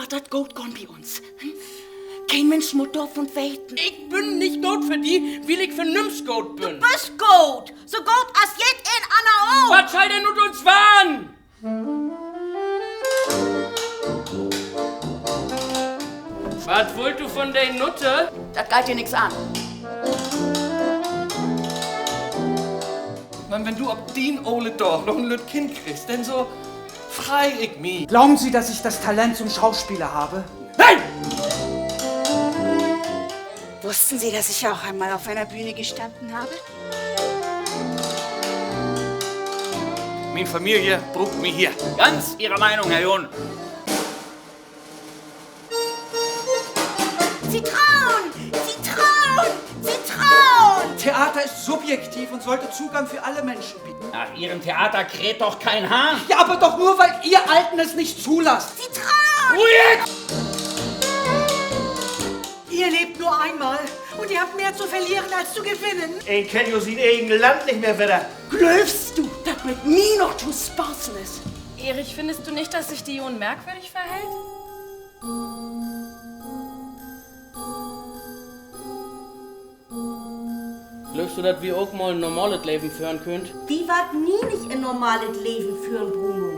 war das gut gone bei uns. Kein Mensch muss Dorf und weiten. Ich bin nicht gut für die, weil ich für nimm's gut bin. Du bist gut. So gut als jet in Anna auch. Was soll denn mit uns waren? Was wollt du von der Nutte? Das geht dir nichts an. Mann, wenn du ob den Ole doch noch ein lüt Kind kriegst, denn so frei ich mich. Glauben Sie, dass ich das Talent zum Schauspieler habe? Nein! Wussten Sie, dass ich auch einmal auf einer Bühne gestanden habe? Meine Familie braucht mich hier. Ganz Ihrer Meinung, Herr John. Sie trauen! Sie trauen! Sie trauen! Theater ist subjektiv und sollte Zugang für alle Menschen bieten. Nach Ihrem Theater kräht doch kein Hahn. Ja, aber doch nur, weil ihr Alten es nicht zulasst. Sie trauen! Ruhe! Ihr lebt nur einmal und ihr habt mehr zu verlieren als zu gewinnen. Ich kenn ja sein eigenes Land nicht mehr wieder. Glaubst du, dass mit mir noch zu spaßen ist? Erich, findest du nicht, dass sich die Jon merkwürdig verhält? Glaubst du, dass wir auch mal ein normales Leben führen könnt? Die wird nie nicht ein normales Leben führen, Bruno.